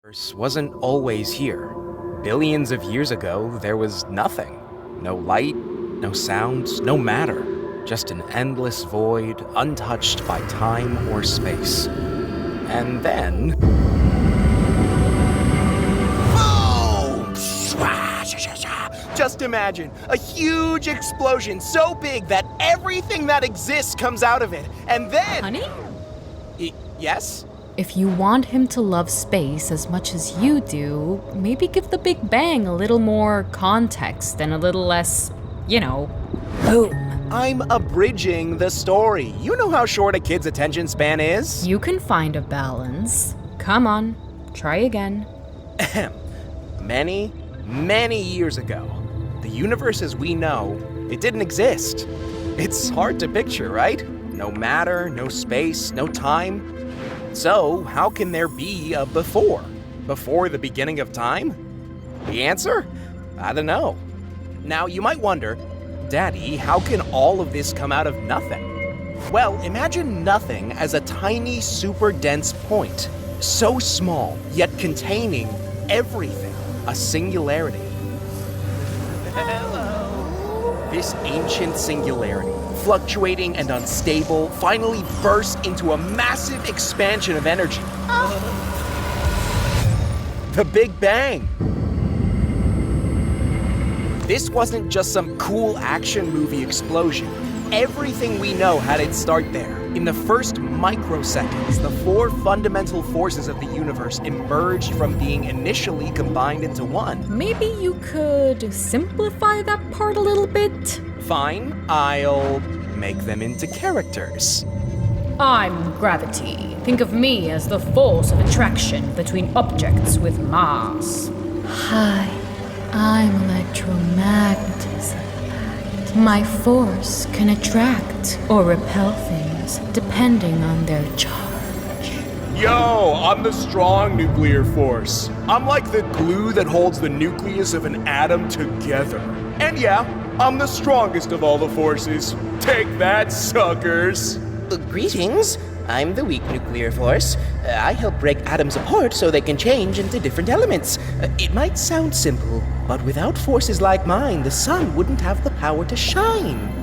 universe wasn't always here. Billions of years ago, there was nothing. No light, no sound, no matter. Just an endless void, untouched by time or space. And then... boom! Just imagine, a huge explosion so big that everything that exists comes out of it. And then... Honey? Yes? If you want him to love space as much as you do, maybe give the Big Bang a little more context and a little less, boom. I'm abridging the story. You know how short a kid's attention span is? You can find a balance. Come on, try again. Many, many years ago, the universe as we know, it didn't exist. It's hard to picture, right? No matter, no space, no time. So, how can there be a before? Before the beginning of time? The answer? I don't know. Now, you might wonder, Daddy, how can all of this come out of nothing? Well, imagine nothing as a tiny, super dense point. So small, yet containing everything. A singularity. Hello. This ancient singularity, fluctuating and unstable, finally burst into a massive expansion of energy. The Big Bang. This wasn't just some cool action movie explosion. Everything we know had its start there. In the first microseconds, the four fundamental forces of the universe emerged from being initially combined into one. Maybe you could simplify that part a little bit? Fine, I'll make them into characters. I'm gravity. Think of me as the force of attraction between objects with mass. Hi, I'm electromagnetism. My force can attract or repel things depending on their charge. Yo, I'm the strong nuclear force. I'm like the glue that holds the nucleus of an atom together. And yeah, I'm the strongest of all the forces. Take that, suckers! Greetings. I'm the weak nuclear force. I help break atoms apart so they can change into different elements. It might sound simple, but without forces like mine, the sun wouldn't have the power to shine.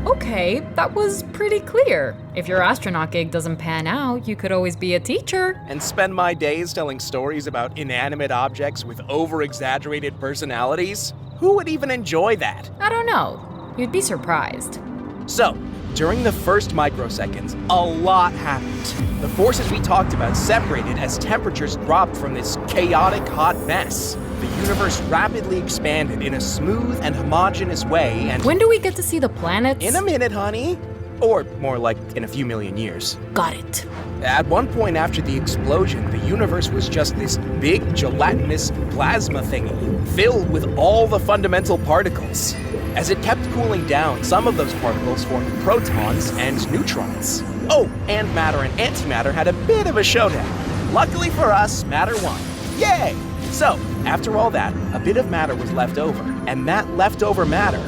Okay, that was pretty clear. If your astronaut gig doesn't pan out, you could always be a teacher. And spend my days telling stories about inanimate objects with over-exaggerated personalities? Who would even enjoy that? I don't know. You'd be surprised. So, during the first microseconds, a lot happened. The forces we talked about separated as temperatures dropped from this chaotic hot mess. The universe rapidly expanded in a smooth and homogeneous way and... When do we get to see the planets? In a minute, honey. Or more like in a few million years. Got it. At one point after the explosion, the universe was just this big gelatinous plasma thingy, filled with all the fundamental particles. As it kept cooling down, some of those particles formed protons and neutrons. Oh, and matter and antimatter had a bit of a showdown. Luckily for us, matter won. Yay! So, after all that, a bit of matter was left over, and that leftover matter,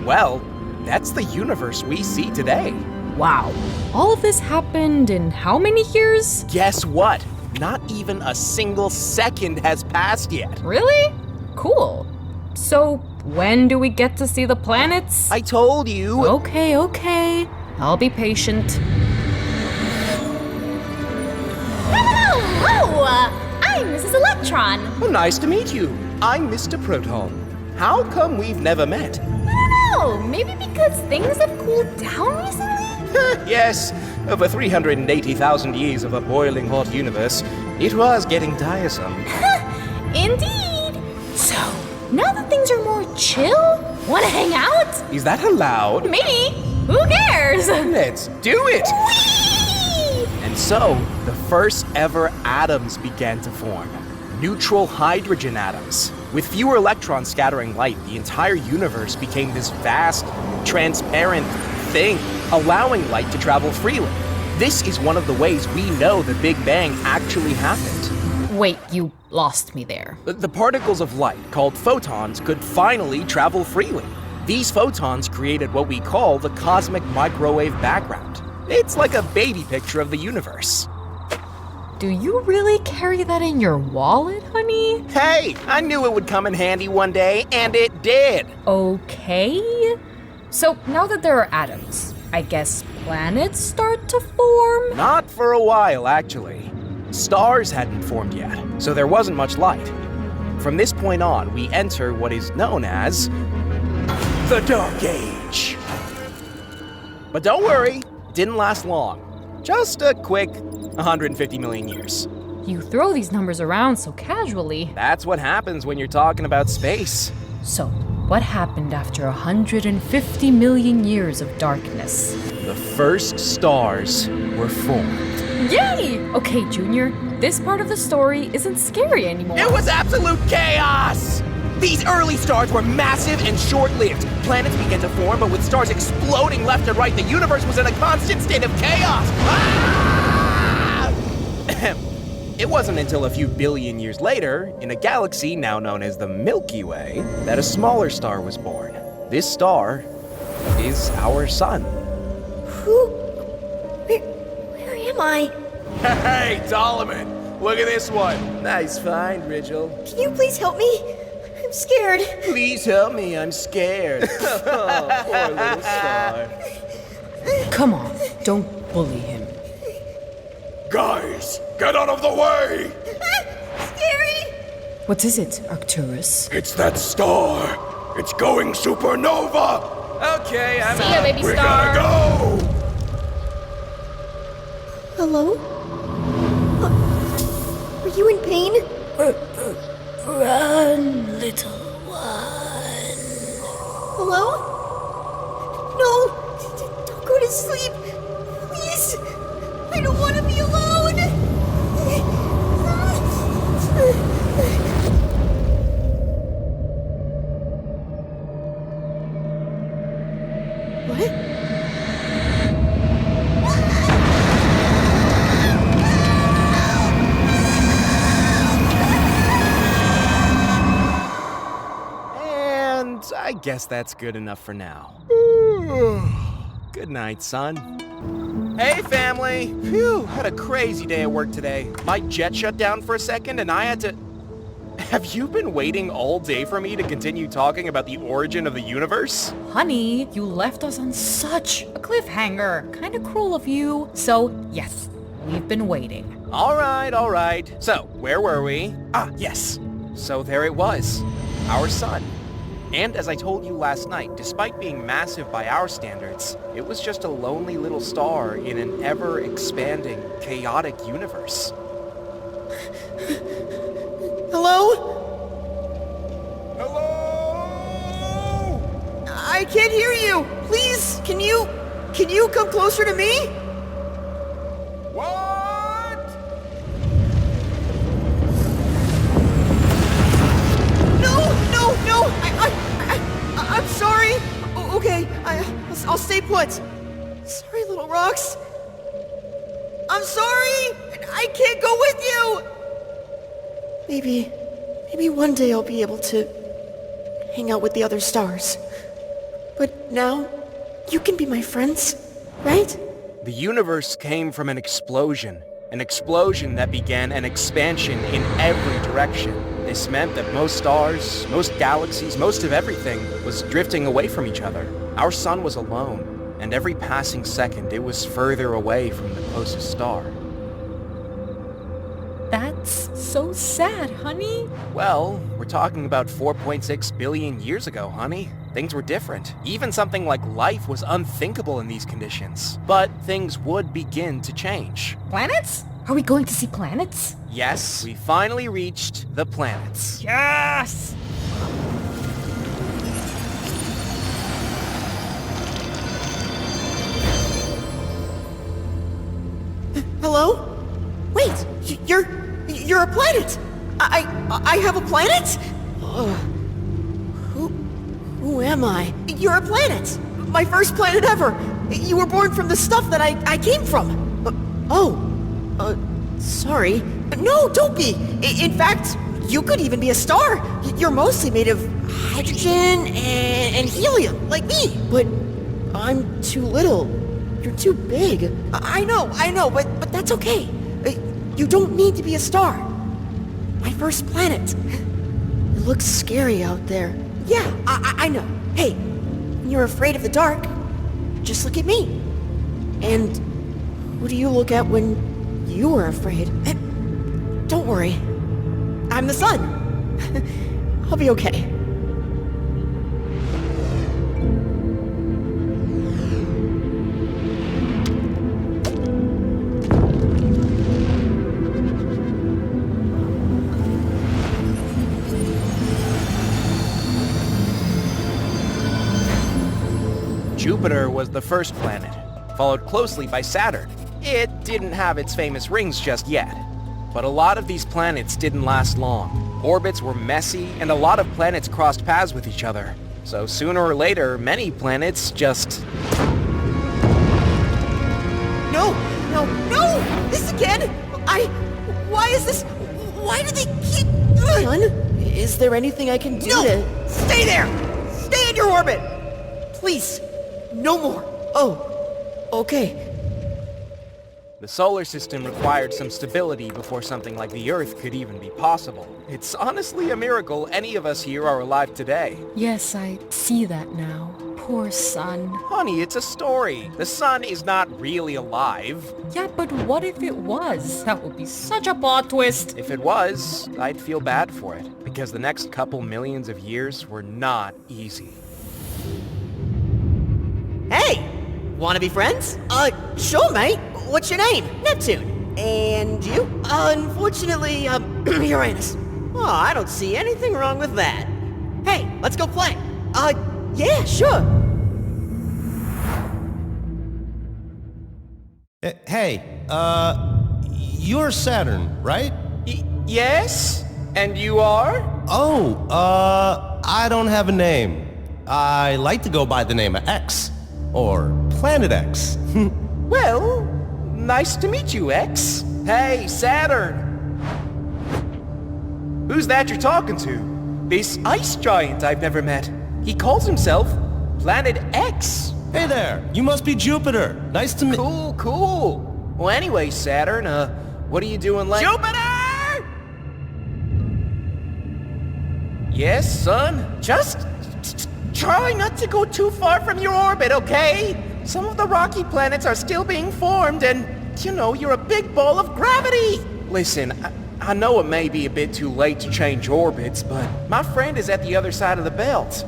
well, that's the universe we see today. Wow. All of this happened in how many years? Guess what? Not even a single second has passed yet. Really? Cool. So, when do we get to see the planets? I told you. Okay. I'll be patient. Hello! I'm Mrs. Electron. Well, nice to meet you. I'm Mr. Proton. How come we've never met? I don't know, maybe because things have cooled down recently? Yes, over 380,000 years of a boiling hot universe, it was getting tiresome. Indeed. So, now that things are more chill, wanna hang out? Is that allowed? Maybe. Who cares? Let's do it! Whee! And so, the first ever atoms began to form. Neutral hydrogen atoms. With fewer electrons scattering light, the entire universe became this vast, transparent thing, allowing light to travel freely. This is one of the ways we know the Big Bang actually happened. Wait, you lost me there. The particles of light, called photons, could finally travel freely. These photons created what we call the cosmic microwave background. It's like a baby picture of the universe. Do you really carry that in your wallet, honey? Hey, I knew it would come in handy one day, and it did. Okay. So now that there are atoms, I guess planets start to form? Not for a while, actually. Stars hadn't formed yet, so there wasn't much light. From this point on, we enter what is known as the Dark Age. But don't worry, it didn't last long. Just a quick 150 million years. You throw these numbers around so casually. That's what happens when you're talking about space. So, what happened after 150 million years of darkness? The first stars were formed. Yay! Okay, Junior, this part of the story isn't scary anymore. It was absolute chaos! These early stars were massive and short-lived. Planets began to form, but with stars exploding left and right, the universe was in a constant state of chaos. Ah! It wasn't until a few billion years later, in a galaxy now known as the Milky Way, that a smaller star was born. This star is our sun. Where am I? Hey, Solomon! Look at this one. Nice find, Rigel. Can you please help me? I'm scared. Please help me, I'm scared. Oh, poor little star. Come on, don't bully him. Guys, get out of the way! Scary! What is it, Arcturus? It's that star. It's going supernova. Okay, I'm See ya, baby We star. gotta go. Hello? Are you in pain? Run, little one. Hello? No! Don't go to sleep! Please! I don't want to be alone! What? And I guess that's good enough for now. Good night, son. Hey, family! Phew, had a crazy day at work today. My jet shut down for a second and I had to... Have you been waiting all day for me to continue talking about the origin of the universe? Honey, you left us on such a cliffhanger. Kinda cruel of you. So, yes, we've been waiting. All right. So, where were we? Ah, yes. So there it was. Our sun. And as I told you last night, despite being massive by our standards, it was just a lonely little star in an ever-expanding, chaotic universe. Hello? Hello? I can't hear you! Please, can you come closer to me? What? No! I'm sorry. Okay, I'll stay put. Sorry, little rocks. I'm sorry. I can't go with you. Maybe one day I'll be able to hang out with the other stars. But now, you can be my friends, right? The universe came from an explosion that began an expansion in every direction. This meant that most stars, most galaxies, most of everything was drifting away from each other. Our sun was alone, and every passing second it was further away from the closest star. That's so sad, honey. Well, we're talking about 4.6 billion years ago, honey. Things were different. Even something like life was unthinkable in these conditions. But things would begin to change. Planets? Are we going to see planets? Yes, we finally reached the planets. Yes! Hello? Wait, you're a planet. I have a planet? Who am I? You're a planet. My first planet ever. You were born from the stuff that I came from. Sorry. No, don't be. In fact, you could even be a star. You're mostly made of hydrogen and helium, like me. But I'm too little. You're too big. I know, but that's okay. You don't need to be a star. My first planet. It looks scary out there. Yeah, I know. Hey, when you're afraid of the dark, just look at me. And who do you look at when you are afraid? Don't worry. I'm the sun. I'll be okay. Jupiter was the first planet, followed closely by Saturn. It didn't have its famous rings just yet, but a lot of these planets didn't last long. Orbits were messy, and a lot of planets crossed paths with each other. So sooner or later, many planets just... No! This again! Why is this... Why do they keep... Son, is there anything I can do to... Stay there! Stay in your orbit! Please, no more. Oh, okay. The solar system required some stability before something like the Earth could even be possible. It's honestly a miracle any of us here are alive today. Yes, I see that now. Poor sun. Honey, it's a story. The sun is not really alive. Yeah, but what if it was? That would be such a plot twist. If it was, I'd feel bad for it, because the next couple millions of years were not easy. Hey! Wanna be friends? Sure, mate. What's your name? Neptune. And you? Unfortunately, Uranus. Oh, I don't see anything wrong with that. Hey, let's go play. Yeah, sure. Hey, you're Saturn, right? Yes? And you are? Oh, I don't have a name. I like to go by the name of X. Or Planet X. Well, nice to meet you, X. Hey, Saturn. Who's that you're talking to? This ice giant I've never met. He calls himself Planet X. Hey there, you must be Jupiter. Nice to meet... Cool. Well, anyway, Saturn, what are you doing like... Jupiter! Yes, son? Just try not to go too far from your orbit, okay? Some of the rocky planets are still being formed and, you know, you're a big ball of gravity. Listen, I know it may be a bit too late to change orbits, but my friend is at the other side of the belt.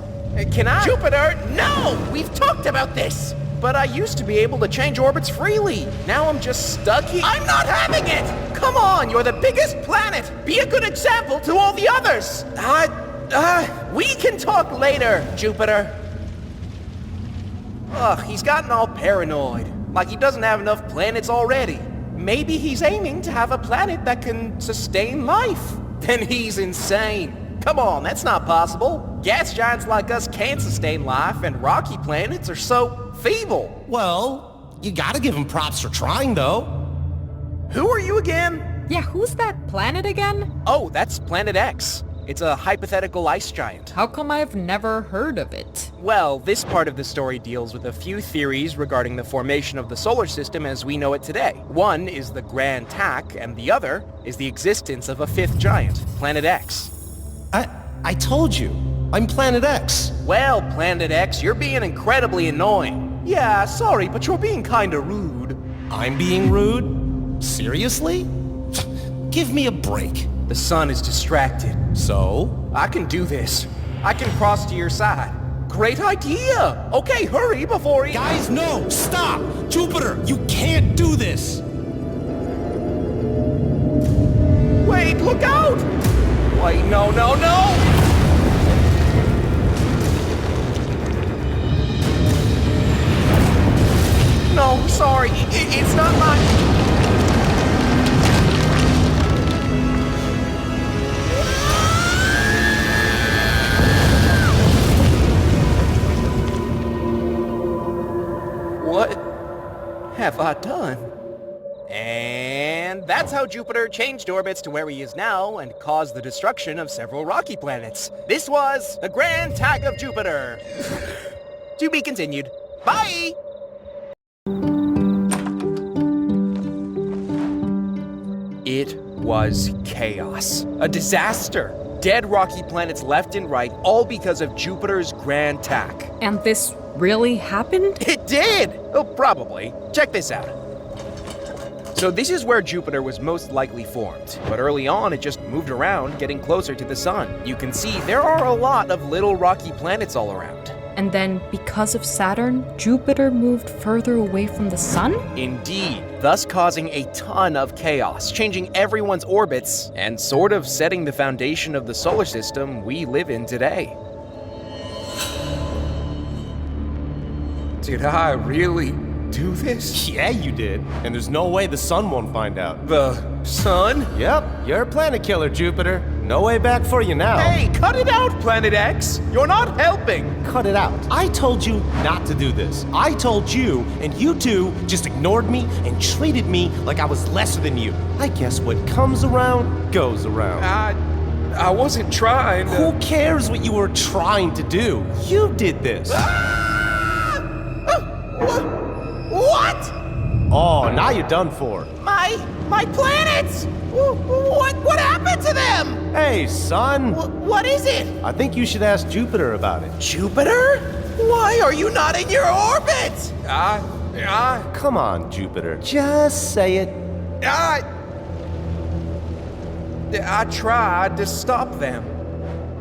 Can I? Jupiter, no! We've talked about this! But I used to be able to change orbits freely. Now I'm just stuck here. I'm not having it! Come on, you're the biggest planet! Be a good example to all the others! We can talk later, Jupiter. Ugh, he's gotten all paranoid. Like he doesn't have enough planets already. Maybe he's aiming to have a planet that can sustain life. Then he's insane. Come on, that's not possible. Gas giants like us can't sustain life, and rocky planets are so feeble. Well, you gotta give him props for trying, though. Who are you again? Yeah, who's that planet again? Oh, that's Planet X. It's a hypothetical ice giant. How come I've never heard of it? Well, this part of the story deals with a few theories regarding the formation of the solar system as we know it today. One is the Grand Tack, and the other is the existence of a fifth giant, Planet X. I told you, I'm Planet X. Well, Planet X, you're being incredibly annoying. Yeah, sorry, but you're being kinda rude. I'm being rude? Seriously? Give me a break. The sun is distracted. So? I can do this. I can cross to your side. Great idea! Okay, hurry before he... Guys, no! Stop! Jupiter, you can't do this! Wait, look out! Wait, no! No, sorry, it's not my... What have I done? And that's how Jupiter changed orbits to where he is now and caused the destruction of several rocky planets. This was the Grand Tack of Jupiter. To be continued. Bye! It was chaos. A disaster. Dead rocky planets left and right, all because of Jupiter's grand tack. And this really happened? It did! Oh, probably. Check this out. So this is where Jupiter was most likely formed, but early on it just moved around, getting closer to the sun. You can see there are a lot of little rocky planets all around. And then, because of Saturn, Jupiter moved further away from the sun? Indeed, thus causing a ton of chaos, changing everyone's orbits, and sort of setting the foundation of the solar system we live in today. Did I really do this? Yeah, you did. And there's no way the sun won't find out. The sun? Yep, you're a planet killer, Jupiter. No way back for you now. Hey, cut it out, Planet X! You're not helping! Cut it out. I told you not to do this. I told you, and you two just ignored me and treated me like I was lesser than you. I guess what comes around, goes around. I wasn't trying to... Who cares what you were trying to do? You did this. What? Oh, now you're done for. My planets! What happened to them? Hey, son. What is it? I think you should ask Jupiter about it. Jupiter? Why are you not in your orbit? Come on, Jupiter. Just say it. I tried to stop them.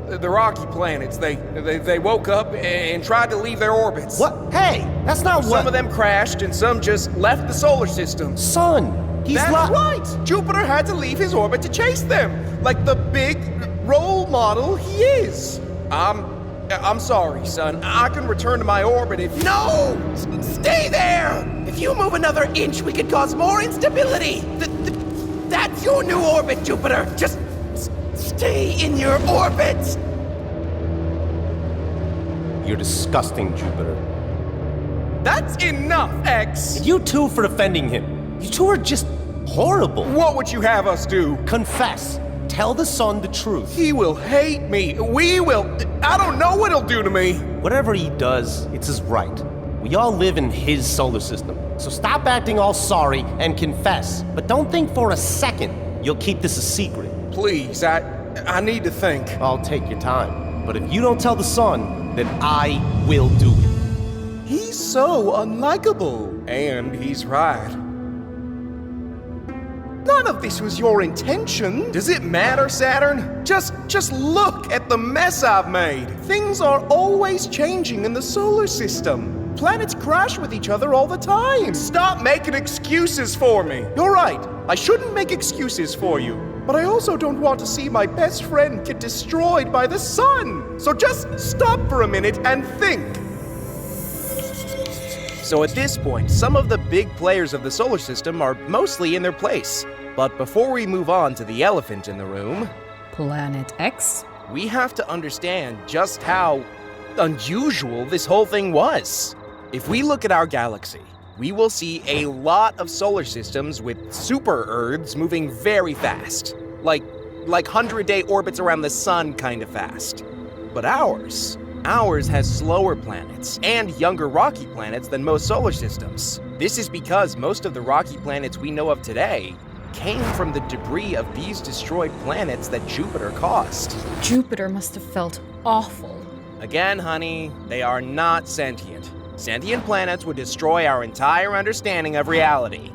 The rocky planets, they woke up and tried to leave their orbits. What? Hey, that's not what... Some of them crashed and some just left the solar system. Son, That's right! Jupiter had to leave his orbit to chase them, like the big role model he is. I'm sorry, son. I can return to my orbit if... No! Stay there! If you move another inch, we could cause more instability. That's your new orbit, Jupiter. Just stay in your orbit. You're disgusting, Jupiter. That's enough, X! You two for defending him. You two are just horrible. What would you have us do? Confess. Tell the sun the truth. He will hate me. We will... I don't know what he'll do to me. Whatever he does, it's his right. We all live in his solar system. So stop acting all sorry and confess. But don't think for a second you'll keep this a secret. Please, I need to think. I'll take your time. But if you don't tell the sun, then I will do it. He's so unlikable. And he's right. None of this was your intention. Does it matter, Saturn? Just look at the mess I've made. Things are always changing in the solar system. Planets crash with each other all the time. Stop making excuses for me. You're right. I shouldn't make excuses for you. But I also don't want to see my best friend get destroyed by the sun. So just stop for a minute and think. So at this point, some of the big players of the solar system are mostly in their place. But before we move on to the elephant in the room, Planet X? we have to understand just how unusual this whole thing was. If we look at our galaxy, we will see a lot of solar systems with super Earths moving very fast. Like 100-day orbits around the sun kind of fast. But ours has slower planets and younger rocky planets than most solar systems. This is because most of the rocky planets we know of today came from the debris of these destroyed planets that Jupiter caused. Jupiter must have felt awful. Again, honey, they are not sentient. Sentient planets would destroy our entire understanding of reality.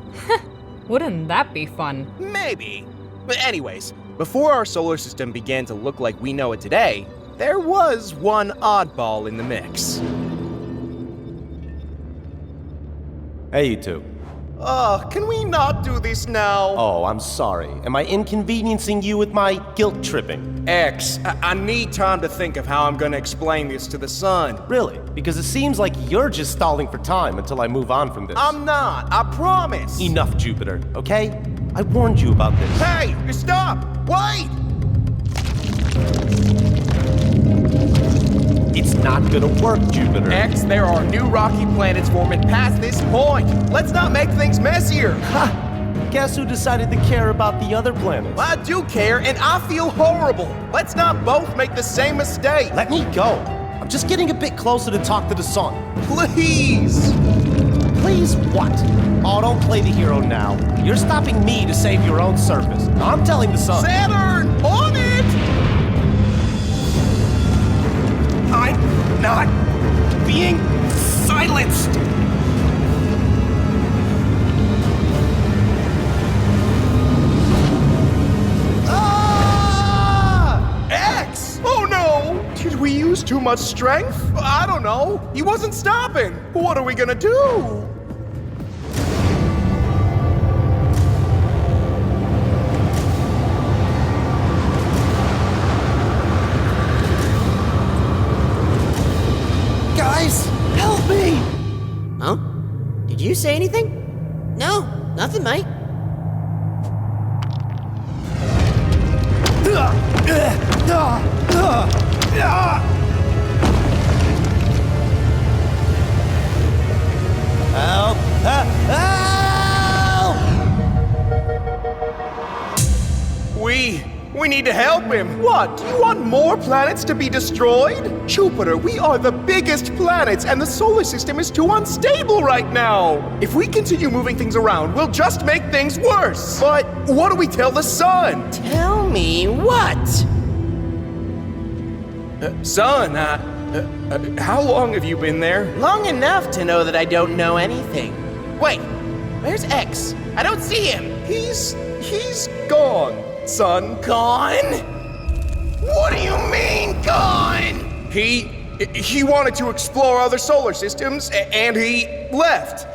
Wouldn't that be fun? Maybe. But anyways, before our solar system began to look like we know it today, there was one oddball in the mix. Hey, you two. Can we not do this now? Oh, I'm sorry. Am I inconveniencing you with my guilt tripping? X, I need time to think of how I'm gonna explain this to the sun. Really? Because it seems like you're just stalling for time until I move on from this. I'm not, I promise. Enough, Jupiter, okay? I warned you about this. Hey, stop! Wait! It's not gonna work, Jupiter. X, there are new rocky planets forming past this point. Let's not make things messier. Ha! Guess who decided to care about the other planets? I do care, and I feel horrible. Let's not both make the same mistake. Let me go. I'm just getting a bit closer to talk to the sun. Please. Please, what? Oh, don't play the hero now. You're stopping me to save your own surface. I'm telling the sun. Saturn, on it! I'm not being silenced. X! Oh no! Did we use too much strength? I don't know. He wasn't stopping. What are we gonna do? Guys, help me! Huh? Did you say anything? No, nothing, mate. Help! Help! We need to help him. What? Do you want more planets to be destroyed? Jupiter, we are the biggest planets, and the solar system is too unstable right now. If we continue moving things around, we'll just make things worse. But what do we tell the sun? Tell me what? Sun, how long have you been there? Long enough to know that I don't know anything. Wait, where's X? I don't see him. He's gone, son. Gone? What do you mean, gone? He wanted to explore other solar systems, and he left.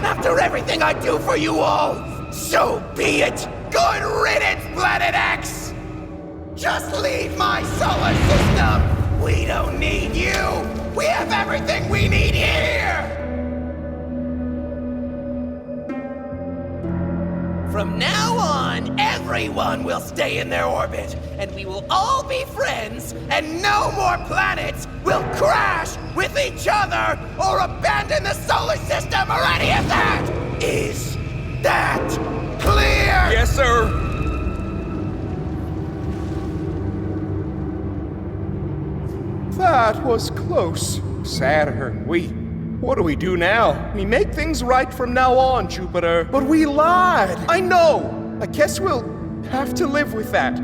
After everything I do for you all, so be it. Good riddance, Planet X! Just leave my solar system! We don't need you! We have everything we need here! From now on, everyone will stay in their orbit, and we will all be friends, and no more planets will crash with each other or abandon the solar system or any of that! Is that clear? Yes, sir. That was close. Saturn, what do we do now? We make things right from now on, Jupiter. But we lied. I know. I guess we'll have to live with that.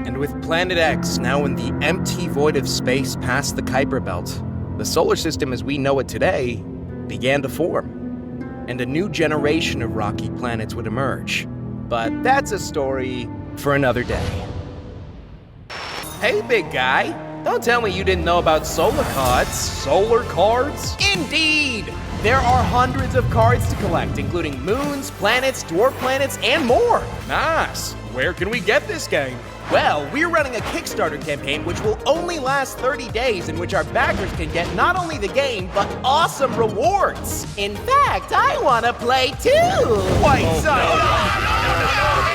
And with Planet X now in the empty void of space past the Kuiper Belt, the solar system as we know it today began to form. And a new generation of rocky planets would emerge. But that's a story for another day. Hey, big guy. Don't tell me you didn't know about solar cards. Solar cards? Indeed! There are hundreds of cards to collect, including moons, planets, dwarf planets, and more. Nice. Where can we get this game? Well, we're running a Kickstarter campaign which will only last 30 days, in which our backers can get not only the game, but awesome rewards. In fact, I want to play too! Wait, son!